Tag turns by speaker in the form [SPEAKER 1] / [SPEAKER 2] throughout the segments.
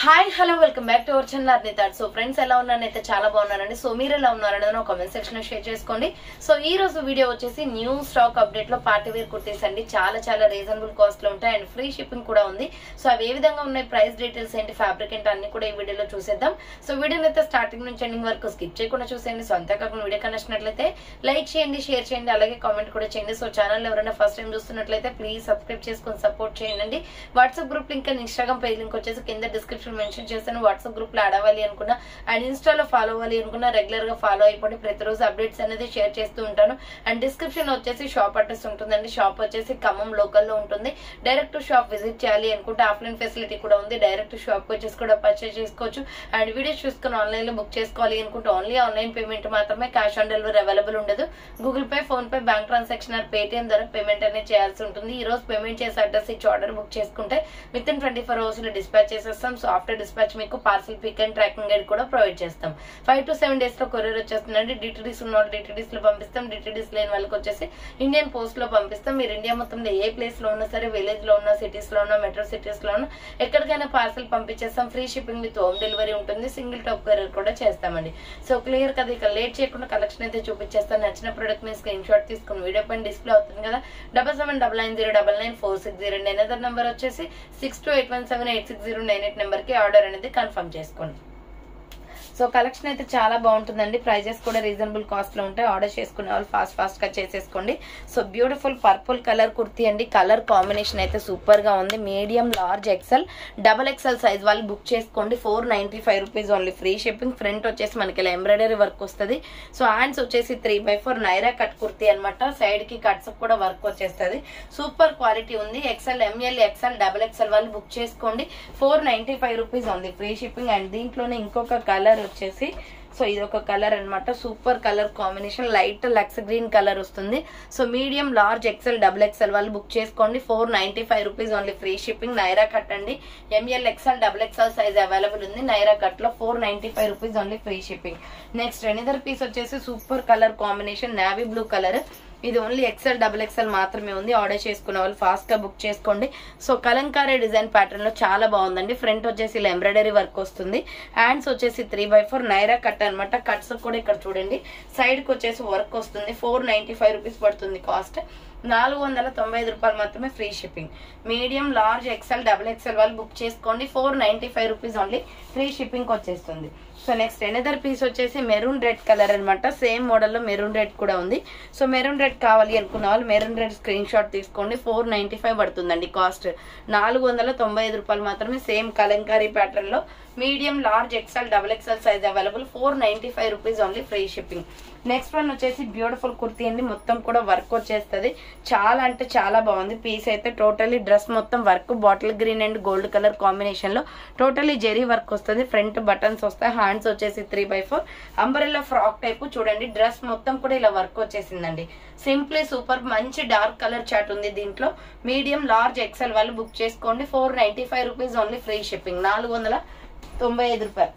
[SPEAKER 1] Hi hello welcome back to our channel అర్నితాడ్. So friends ఎలా ఉన్నారైతే చాలా బాగున్నారండి. సో మీరు ఎలా ఉన్నారనేది కామెంట్ సెక్షన్ లో షేర్ చేసుకోండి. సో ఈ రోజు వీడియో వచ్చేసి న్యూ స్టాక్ అప్డేట్ లో పార్టీ వేర్ కుర్తీస్ అండి. చాలా రీజనబుల్ కాస్ట్ లో ఉంటాయి అండ్ ఫ్రీ షిప్పింగ్ కూడా ఉంది. సో అవి ఏ విధంగా ఉన్నాయి, ప్రైస్ డీటెయిల్స్ ఏంటి, ఫ్యాబ్రిక్ ఏంటి అన్ని కూడా ఈ వీడియోలో చూసేద్దాం. సో వీడియోని అయితే స్టార్టింగ్ నుంచి ఎండింగ్ వరకు స్కిప్ చేయకుండా చూసేయండి. సో అంతేకాకుండా వీడియో కనచ్చినట్లయితే లైక్ చేయండి, షేర్ చేయండి, అలాగే కామెంట్ కూడా చేయండి. సో ఛానల్ ఎవరైనా ఫస్ట్ టైం చూస్తున్నట్లయితే ప్లీజ్ సబ్స్క్రైబ్ చేసుకొని సపోర్ట్ చేయండి. WhatsApp group link and Instagram page link వచ్చేసి కింద డిస్క్రిప్షన్ మెన్షన్ చేస్తాను. వాట్సాప్ గ్రూప్ లో యాడ్ అవ్వాలి అనుకున్నా అండ్ ఇన్స్టాలో ఫాలో అవ్వాలి అనుకున్నా రెగ్యులర్ గా ఫాలో అయిపోండి. ప్రతిరోజు అప్డేట్స్ అనేది షేర్ చేస్తూ ఉంటాను. అండ్ డిస్క్రిప్షన్ లో వచ్చేసి షాప్ అడ్రస్ ఉంటుందండి. షాప్ వచ్చేసి ఖమ్మం లోకల్ లో ఉంటుంది. డైరెక్ట్ షాప్ విజిట్ చేయాలి అనుకుంటే ఆఫ్లైన్ ఫెసిలిటీ కూడా ఉంది. డైరెక్ట్ షాప్ వచ్చేసి కూడా పర్చేస్ చేసుకోవచ్చు. అండ్ వీడియోస్ చూసుకుని ఆన్లైన్ లో బుక్ చేసుకోవాలి అనుకుంటే ఓన్లీ ఆన్లైన్ పేమెంట్ మాత్రమే, క్యాష్ ఆన్ డెలివరీ అవైలబుల్ ఉండదు. Google Pay, PhonePe, bank transaction or Paytm ద్వారా పేమెంట్ అనేది చేయాల్సి ఉంటుంది. ఈ రోజు పేమెంట్ చేసి అడ్రస్ ఇచ్చి ఆర్డర్ బుక్ చేసుకుంటే విత్ ఇన్ 24 hours లో డిస్పాచ్ చేసేస్తాం. సో ఆఫ్టర్ డిస్పాచ్ మీకు parcel pick and tracking guide కూడా ప్రొవైడ్ చేస్తాం. 5 to 7 days లో కొరియర్ వచ్చేస్తుందండి. డిటిడిస్ ఉన్న డిటిడిస్ లో పంపిస్తాం. డిటిడిస్ లేని వాళ్ళకి వచ్చేసి ఇండియన్ పోస్ట్ లో పంపిస్తాం. మీరు ఇండియా మొత్తంలో ఏ ప్లేస్ లో ఉన్నా సరే, విలేజ్ లో ఉన్నా, సిటీస్ లో ఉన్నా, మెట్రో సిటీస్ లో ఉన్నా ఎక్కడికైనా పార్సల్ పంపించేస్తాం. Free shipping with home delivery ఉంటుంది. సింగిల్ టాప్ కొరియర్ కూడా చేస్తామండి. సో క్లియర్ కదా, ఇక లేట్ చేయకుండా కలెక్షన్ అయితే చూపించేస్తాను. నచ్చిన ప్రొడక్ట్ మీద స్క్రీన్ షాట్ తీసుకుని వీడియో పైన డిస్ప్లే అవుతుంది కదా, 7799099460 అండ్ అనదర్ నెంబర్ వచ్చేసి 6281786098 నెంబర్ కి ఆర్డర్ అనేది కన్ఫర్మ్ చేసుకోండి. సో కలెక్షన్ అయితే చాలా బాగుంటుందండి. ప్రైజెస్ కూడా రీజనబుల్ కాస్ట్ లో ఉంటాయి. ఆర్డర్ చేసుకునే వాళ్ళు ఫాస్ట్ గా చేసేసుకోండి. So beautiful purple colour kurti అండి. కలర్ కాంబినేషన్ అయితే సూపర్ గా ఉంది. Medium, large, XL, double XL size వాళ్ళు బుక్ చేసుకోండి. 495 rupees only, free shipping. Front వచ్చేసి మనకి ఇలా ఎంబ్రాయిడరీ వర్క్ వస్తుంది. సో హ్యాండ్స్ వచ్చేసి 3/4 నైరా కట్ కుర్తీ అనమాట. సైడ్ కి కట్స్ కూడా వర్క్ వచ్చేస్తుంది. సూపర్ క్వాలిటీ ఉంది. XL, ML, XL, double XL వాళ్ళు బుక్ చేసుకోండి. 495 rupees only, free shipping. And దీంట్లోనే ఇంకొక కలర్ వచ్చేసి, సో ఇది ఒక కలర్ అనమాట. Super colour combination, light lux green colour వస్తుంది. So medium, large, XL, double XL వాళ్ళు బుక్ చేసుకోండి. 495 rupees only, free shipping. Naira cut అండి. ML, XL, double XL size available ఉంది. నైరా కట్ లో 495 rupees only, free shipping. Next another piece వచ్చేసి super colour combination, navy blue colour. ఇది only XL, double XL మాత్రమే ఉంది. Order చేసుకునే వాళ్ళు ఫాస్ట్ గా బుక్ చేసుకోండి. సో కలంకారీ డిజైన్ ప్యాటర్న్ లో చాలా బాగుందండి. ఫ్రంట్ వచ్చేసి ఇలా ఎంబ్రాయిడరీ వర్క్ వస్తుంది. హ్యాండ్స్ వచ్చేసి 3/4 నైరా కట్ అనమాట. కట్స్ కూడా ఇక్కడ చూడండి, సైడ్ కి వచ్చేసి వర్క్ వస్తుంది. 495 రూపీస్ పడుతుంది కాస్ట్. 495 రూపాయలు మాత్రమే, free shipping. Medium, large, XL, double XL వాళ్ళు బుక్ చేసుకోండి. 495 రూపీస్ ఓన్లీ, ఫ్రీ షిప్పింగ్ వచ్చేస్తుంది. సో నెక్స్ట్ ఎనదర్ పీస్ వచ్చేసి మెరూన్ రెడ్ కలర్ అనమాట. సేమ్ మోడల్ లో మెరూన్ రెడ్ కూడా ఉంది. సో మెరూన్ రెడ్ కావాలి అనుకున్న వాళ్ళు మెరూన్ రెడ్ స్క్రీన్ షాట్ తీసుకోండి. 495 పడుతుందండి కాస్ట్. 495 రూపాయలు మాత్రమే. సేమ్ కలంకారీ ప్యాటర్న్ లో medium, large, XL, double XL size available. 495 rupees only, free shipping. Next one వచ్చేసి బ్యూటిఫుల్ కుర్తీ అండి. మొత్తం కూడా వర్క్ వచ్చేస్తుంది. చాలా అంటే చాలా బాగుంది. పీస్ అయితే టోటలీ డ్రెస్ మొత్తం work, bottle green and gold colour combination లో టోటలీ జెరీ వర్క్ వస్తుంది. ఫ్రంట్ బటన్స్ వస్తాయి. హ్యాండ్స్ వచ్చేసి 3/4 అంబ్రెల్లా ఫ్రాక్ టైప్. చూడండి డ్రెస్ మొత్తం కూడా ఇలా వర్క్ వచ్చేసిందండి. Simply super. మంచి డార్క్ కలర్ చాట్ ఉంది దీంట్లో. మీడియం, లార్జ్, ఎక్సెల్ వాళ్ళు బుక్ చేసుకోండి. 495 రూపీస్ ఓన్లీ, ఫ్రీ షిప్పింగ్. 495 రూపాయలు.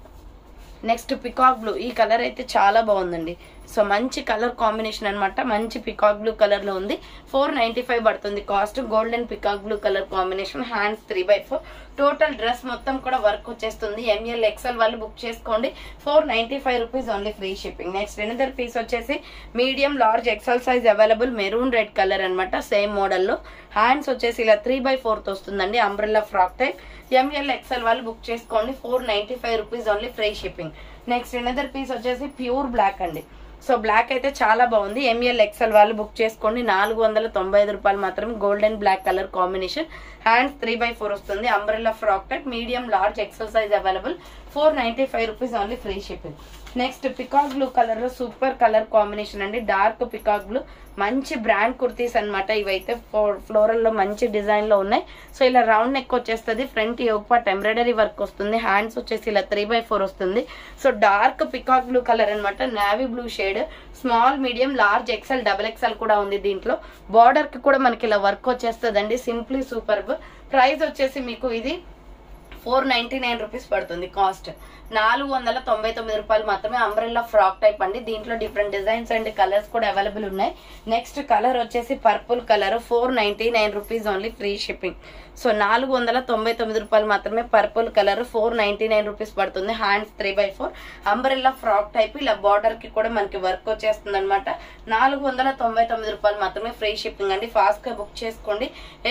[SPEAKER 1] Next peacock blue. ఈ కలర్ అయితే చాలా బాగుందండి. సో మంచి కలర్ కాంబినేషన్ అనమాట. మంచి పికాక్ బ్లూ కలర్ లో ఉంది. 495 పడుతుంది cost. Golden peacock blue colour combination. Hands 3/4. Total dress మొత్తం కూడా వర్క్ వచ్చేస్తుంది. ఎంఎల్, ఎక్సెల్ వాళ్ళు బుక్ చేసుకోండి. 495 rupees only, free shipping. Next another piece వచ్చేసి medium, large, XL size available. Maroon red colour అనమాట. సేమ్ మోడల్ లో హ్యాండ్స్ వచ్చేసి ఇలా 3/4 వస్తుందండి. Umbrella frock type. ML, XL వాళ్ళు బుక్ చేసుకోండి. 495 rupees only, free shipping. Next another piece వచ్చేసి pure black అండి. సో బ్లాక్ అయితే చాలా బాగుంది. ఎంఎల్, ఎక్సెల్ వాళ్ళు బుక్ చేసుకోండి. 495 రూపాయలు మాత్రమే. Golden black colour combination. Hands 3/4 వస్తుంది. Umbrella frock type. Medium, large, XL size available. 495 rupees only, free shipping. Next peacock blue colour లో సూపర్ కలర్ కాంబినేషన్ అండి. Dark peacock blue. మంచి బ్రాండ్ కుర్తీస్ అనమాట. ఇవైతే ఫ్లోరల్ లో మంచి డిజైన్ లో ఉన్నాయి. సో ఇలా రౌండ్ నెక్ వచ్చేస్తుంది. Front yoke part embroidery work వస్తుంది. హ్యాండ్స్ వచ్చేసి ఇలా 3/4 వస్తుంది. So dark peacock blue colour అనమాట. Navy blue shade. Small, medium, large, XL, double XL కూడా ఉంది దీంట్లో. బార్డర్ కి కూడా మనకి ఇలా వర్క్ వచ్చేస్తుందండి. Simply superb. ప్రైస్ వచ్చేసి మీకు ఇది 499 రూపీస్ పడుతుంది కాస్ట్. 499 రూపాయలు మాత్రమే. అంబ్రెల్లా ఫ్రాక్ టైప్ అండి. దీంట్లో డిఫరెంట్ డిజైన్స్ అండ్ కలర్స్ కూడా అవైలబుల్ ఉన్నాయి. నెక్స్ట్ కలర్ వచ్చేసి purple colour. 499 rupees only, free shipping. So 499 రూపాయలు మాత్రమే. పర్పుల్ కలర్ 499 రూపీస్ పడుతుంది. Hands 3/4 umbrella frock type. ఇలా బార్డర్ కి కూడా మనకి వర్క్ వచ్చేస్తుంది అనమాట. 499 రూపాయలు మాత్రమే, ఫ్రీ షిప్పింగ్ అండి. ఫాస్ట్ గా బుక్ చేసుకోండి.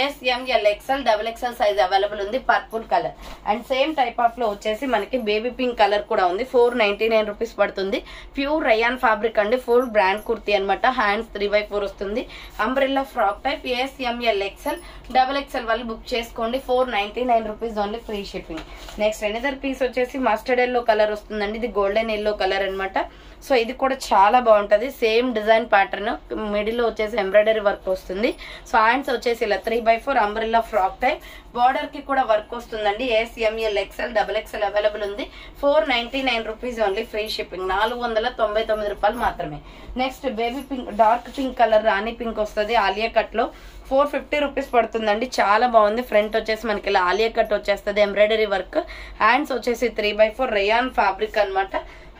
[SPEAKER 1] SML XL సైజ్ అవైలబుల్ ఉంది. Purple colour and same type of లో వచ్చేసి మనకి బేబీ పింక్ కలర్ కూడా ఉంది. 499 రూపీస్ పడుతుంది. ప్యూర్ రయాన్ ఫ్యాబ్రిక్ అండి. ఫుల్ బ్రాండ్ కుర్తీ అనమాట. హ్యాండ్స్ 3/4 వస్తుంది. Umbrella frock type. SML XL వాళ్ళు బుక్ చేసుకోండి. 499 rupees only, free shipping. Next another piece వచ్చేసి మస్టర్డ్ ఎల్లో కలర్ వస్తుందండి. ఇది గోల్డెన్ ఎల్లో కలర్ అనమాట. సో ఇది కూడా చాలా బాగుంటది. సేమ్ డిజైన్ ప్యాటర్న్, మిడిల్ లో వచ్చేసి ఎంబ్రాయిడరీ వర్క్ వస్తుంది. సో హ్యాండ్స్ వచ్చేసి ఇలా 3/4 అంబ్రెల్లా ఫ్రాక్ టైప్. బార్డర్ కి కూడా వర్క్ వస్తుందండి. SML XL అవైలబుల్ ఉంది. 499 రూపీస్ ఓన్లీ, ఫ్రీ షిప్పింగ్. 499 రూపాయలు మాత్రమే. Next baby pink, dark pink colour, rani pink వస్తుంది. ఆలియా కట్ లో 450 రూపీస్ పడుతుందండి. చాలా బాగుంది. ఫ్రంట్ వచ్చేసి మనకి ఇలా ఆలియా కట్ వచ్చేస్తుంది, ఎంబ్రాయిడరీ వర్క్. హ్యాండ్స్ వచ్చేసి 3/4 రేయాన్ ఫ్యాబ్రిక్ అనమాట.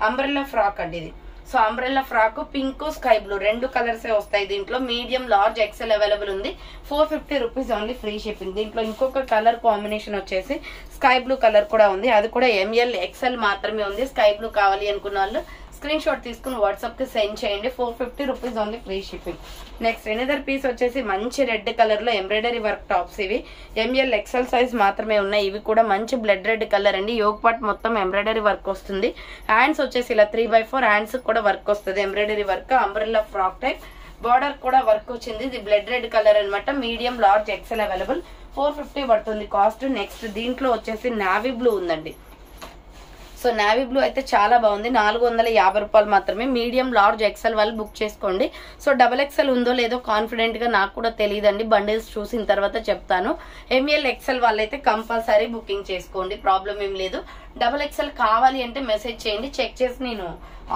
[SPEAKER 1] అంబ్రెల్లా ఫ్రాక్ అండి ఇది. So umbrella frock pink, sky blue రెండు కలర్స్ వస్తాయి దీంట్లో. మీడియం, లార్జ్, XL అవైలబుల్ ఉంది. 450 రూపీస్ ఓన్లీ, ఫ్రీ షిప్పింగ్. దీంట్లో ఇంకొక కలర్ కాంబినేషన్ వచ్చేసి స్కై బ్లూ కలర్ కూడా ఉంది. అది కూడా ML XL మాత్రమే ఉంది. స్కై బ్లూ కావాలి అనుకున్న వాళ్ళు స్క్రీన్ షాట్ తీసుకుని వాట్సాప్ కి సెండ్ చేయండి. 450 rupees only, free shipping. Next another piece వచ్చేసి మంచి రెడ్ కలర్ లో ఎంబ్రాయిడరీ వర్క్ టాప్స్. ఇవి ML XL సైజ్ మాత్రమే ఉన్నాయి. ఇవి కూడా మంచి బ్లడ్ రెడ్ కలర్ అండి. యోగ్ పార్ట్ మొత్తం ఎంబ్రాయిడరీ వర్క్ వస్తుంది. హ్యాండ్స్ వచ్చేసి ఇలా 3/4 హ్యాండ్స్ కూడా వర్క్ వస్తుంది, embroidery work. Umbrella frock type. Border కూడా వర్క్ వచ్చింది. ఇది బ్లడ్ రెడ్ కలర్ అనమాట. Medium, large, XL available. 450 పడుతుంది కాస్ట్. నెక్స్ట్ దీంట్లో వచ్చేసి నావీ బ్లూ ఉందండి. సో నావీ బ్లూ అయితే చాలా బాగుంది. 450 రూపాయలు మాత్రమే. మీడియం, లార్జ్, XL వాళ్ళు బుక్ చేసుకోండి. సో XXL ఉందో లేదో కాన్ఫిడెంట్ గా నాకు కూడా తెలియదండి. బండిల్స్ చూసిన తర్వాత చెప్తాను. ML XL వాళ్ళైతే కంపల్సరీ బుకింగ్ చేసుకోండి, ప్రాబ్లం ఏం లేదు. XXL కావాలి అంటే మెసేజ్ చేయండి, చెక్ చేసి నేను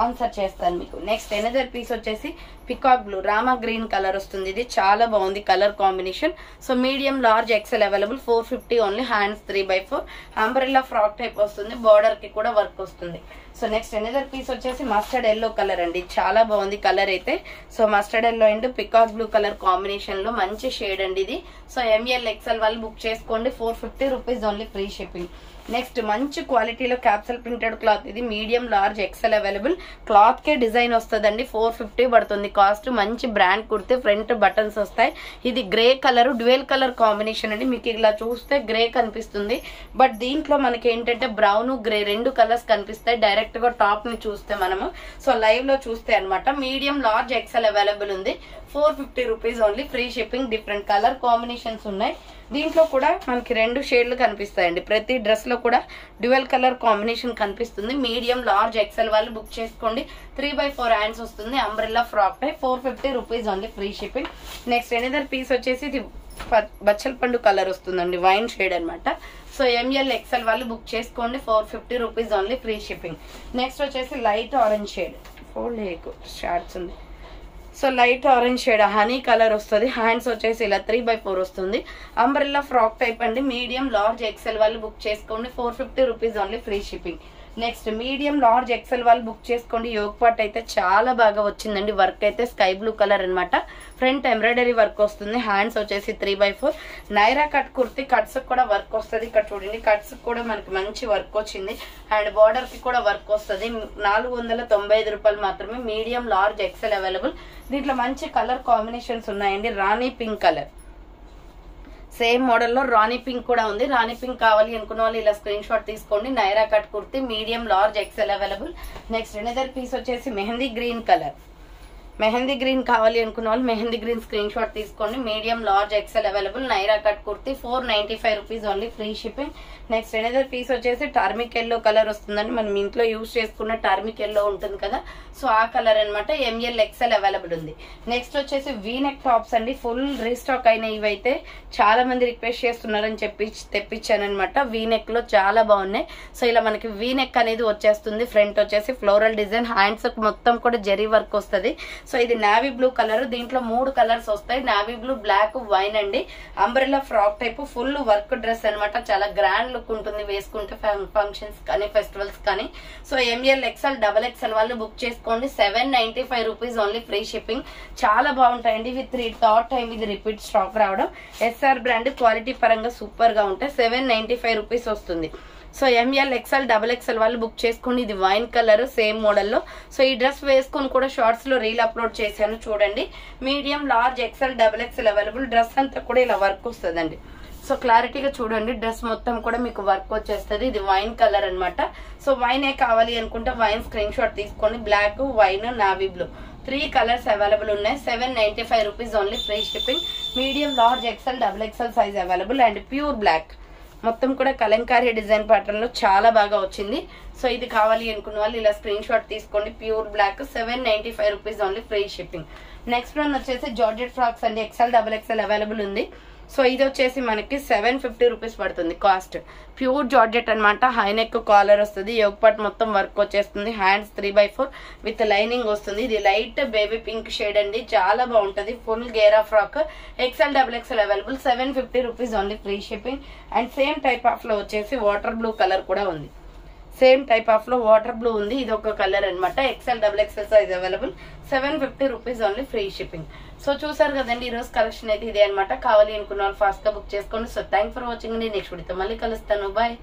[SPEAKER 1] ఆన్సర్ చేస్తాను మీకు. నెక్స్ట్ ఎనదర్ పీస్ వచ్చేసి peacock blue, Rama green colour వస్తుంది. ఇది చాలా బాగుంది colour combination. So medium, large, XL available. 450 only. Hands 3/4 umbrella frock type వస్తుంది. బార్డర్ కి కూడా వర్క్ వస్తుంది. సో నెక్స్ట్ ఎనదర్ పీస్ వచ్చేసి మస్టర్డ్ ఎల్లో కలర్ అండి. చాలా బాగుంది కలర్ అయితే. So mustard yellow and peacock blue colour combination లో మంచి షేడ్ అండి ఇది. సో ML XL వాళ్ళు బుక్ చేసుకోండి. 450 rupees only, free shipping. Next మంచి క్వాలిటీలో క్యాప్సల్ ప్రింటెడ్ క్లాత్. ఇది medium, large, XL available. Cloth కే డిజైన్ వస్తుందండి. 450 పడుతుంది కాస్ట్. మంచి బ్రాండ్ కుర్తే. ఫ్రంట్ బటన్స్ వస్తాయి. ఇది grey colour, dual colour combination అండి. మీకు ఇలా చూస్తే గ్రే కనిపిస్తుంది, బట్ దీంట్లో మనకి ఏంటంటే బ్రౌన్, గ్రే రెండు కలర్స్ కనిపిస్తాయి డైరెక్ట్ గా టాప్ ని చూస్తే మనము. సో లైవ్ లో చూస్తే అనమాట. మీడియం, లార్జ్, XL అవైలబుల్ ఉంది. 450 rupees only, free shipping. Different colour combinations ఉన్నాయి. దీంట్లో కూడా మనకి 2 షేడ్లు కనిపిస్తాయండి. ప్రతి డ్రెస్ లో కూడా డ్యూయల్ కలర్ కాంబినేషన్ కనిపిస్తుంది. మీడియం, లార్జ్, XL వాళ్ళు బుక్ చేసుకోండి. 3/4 హ్యాండ్స్ వస్తుంది. Umbrella frock type. 450 rupees only, free shipping. Next another piece వచ్చేసి ఇది బచ్చల పండు కలర్ వస్తుందండి, వైన్ షేడ్ అనమాట. సో ML XL వాళ్ళు బుక్ చేసుకోండి. 450 rupees only, free shipping. Next వచ్చేసి light orange shade, fold shorts ఉంది. So light orange shade honey colour వస్తుంది. హ్యాండ్స్ వచ్చేసి ఇలా 3/4 వస్తుంది. అంబ్రెల్లా ఫ్రాక్ టైప్ అండి. మీడియం, లార్జ్, XL వాళ్ళు బుక్ చేసుకోండి. 450 rupees only, free shipping. Next medium, large, XL వాళ్ళు బుక్ చేసుకోండి. యోగ్ పార్ట్ అయితే చాలా బాగా వచ్చిందండి. వర్క్ అయితే స్కై బ్లూ కలర్ అనమాట. ఫ్రంట్ ఎంబ్రాయిడరీ వర్క్ వస్తుంది. హ్యాండ్స్ వచ్చేసి 3/4 నైరా కట్ కుర్తి. కట్స్ కూడా వర్క్ వస్తుంది. ఇక్కడ చూడండి, కట్స్ కూడా మనకి మంచి వర్క్ వచ్చింది. అండ్ బార్డర్ కి కూడా వర్క్ వస్తుంది. 495 రూపాయలు మాత్రమే. Medium, large, XL available. దీంట్లో మంచి కలర్ కాంబినేషన్స్ ఉన్నాయండి. రాణి పింక్ కలర్, సేమ్ మోడల్ లో రాణి పింక్ కూడా ఉంది. రాణి పింక్ కావాలి అనుకున్న వాళ్ళు ఇలా స్క్రీన్ షాట్ తీసుకోండి. Naira cut kurti. Medium, large, XL available. Next another piece వచ్చేసి mehndi green colour. Mehndi green కావాలి అనుకున్న వాళ్ళు మెహందీ గ్రీన్ స్క్రీన్ షాట్ తీసుకోండి. Medium, large, XL available. Naira cut kurti. 495 rupees only, free shipping. Next another piece వచ్చేసి టర్మిక్ ఎల్లో కలర్ వస్తుందండి. మనం ఇంట్లో యూజ్ చేసుకున్న టర్మిక్ ఎల్లో ఉంటుంది కదా, సో ఆ కలర్ అనమాట. ML XL అవైలబుల్ ఉంది. నెక్స్ట్ వచ్చేసి వీనెక్ టాప్స్ అండి. ఫుల్ రీస్టాక్ అయిన ఇవైతే చాలా మంది రిక్వెస్ట్ చేస్తున్నారని చెప్పి తెప్పించాను అనమాట. వీనెక్ లో చాలా బాగున్నాయి. సో ఇలా మనకి వీనెక్ అనేది వచ్చేస్తుంది. ఫ్రంట్ వచ్చేసి ఫ్లోరల్ డిజైన్. హ్యాండ్స్ మొత్తం కూడా జరీ వర్క్ వస్తుంది. సో ఇది నావీ బ్లూ కలర్, దీంట్లో 3 కలర్స్ వస్తాయి, నావీ బ్లూ, బ్లాక్, వైన్ అండి. Umbrella frock type full work dress అనమాట. చాలా గ్రాండ్ లుక్ ఉంటుంది వేసుకుంటే ఫంక్షన్స్ కానీ ఫెస్టివల్స్ కానీ. సో ఎంఎల్, ఎక్స్ఎల్, XXL వాళ్ళు బుక్ చేసుకోండి. 795 రూపీస్ ఓన్లీ, ఫ్రీ షిప్పింగ్. చాలా బాగుంటాయండి. విత్ 3 టైం ఇది రిపీట్ స్టాక్ రావడం. ఎస్ఆర్ బ్రాండ్, క్వాలిటీ పరంగా సూపర్ గా ఉంటాయి. 795 రూపీస్ వస్తుంది. సో ఎంఎల్, ఎక్స్ఎల్, XXL వాళ్ళు బుక్ చేసుకోండి. ఇది వైన్ కలర్ సేమ్ మోడల్లో. సో ఈ డ్రెస్ వేసుకొని కూడా షార్ట్స్ లో రీల్ అప్లోడ్ చేశాను చూడండి. Medium, large, XL, XXL available. Dress అంతా కూడా ఇలా వర్క్ వస్తుందండి. సో క్లారిటీగా చూడండి, డ్రెస్ మొత్తం కూడా మీకు వర్క్ వచ్చేస్తుంది. ఇది వైన్ కలర్ అనమాట. సో వైనే కావాలి అనుకుంటే వైన్ స్క్రీన్ షాట్ తీసుకోండి. Black, wine, navy blue 3 colours available ఉన్నాయి. 795 rupees only, free shipping. Medium, large, XL, XXL size available. And pure black మొత్తం కూడా కలంకారీ డిజైన్ ప్యాటర్న్ లో చాలా బాగా వచ్చింది. సో ఇది కావాలి అనుకున్న వాళ్ళు ఇలా స్క్రీన్ షాట్ తీసుకోండి. Pure black, 795 rupees only, free shipping. Next one వచ్చేసి జార్జెట్ ఫ్రాక్స్ అండి. ఎక్స్ఎల్, XXL అవైలబుల్ ఉంది. సో ఇది వచ్చేసి మనకి 750 రూపీస్ పడుతుంది కాస్ట్. ప్యూర్ జార్జెట్ అనమాట. హైనెక్ కాలర్ వస్తుంది, యోగ్ పార్ట్ మొత్తం వర్క్ వచ్చేస్తుంది. హ్యాండ్స్ 3/4 విత్ లైనింగ్ వస్తుంది. ఇది లైట్ బేబీ పింక్ షేడ్ అండి, చాలా బాగుంటది. ఫుల్ గేరా frock, XL, XXL available. 750 rupees only, free shipping. And same type of లో వచ్చేసి వాటర్ బ్లూ కలర్ కూడా ఉంది. సేమ్ టైప్ ఆఫ్ లో వాటర్ బ్లూ ఉంది. ఇది ఒక కలర్ అనమాట. XL, XXL size available. 750 rupees only, free shipping. So చూసారు కదండి, ఈ రోజు కలెక్షన్ అయితే ఇదే అనమాట. కావాలి అనుకున్న వాళ్ళు ఫాస్ట్ గా బుక్ చేసుకోండి. సో థ్యాంక్ ఫర్ వాచింగ్ అండి. నెక్స్ట్ వీడియోతో మళ్ళీ కలుస్తాను. బాయ్.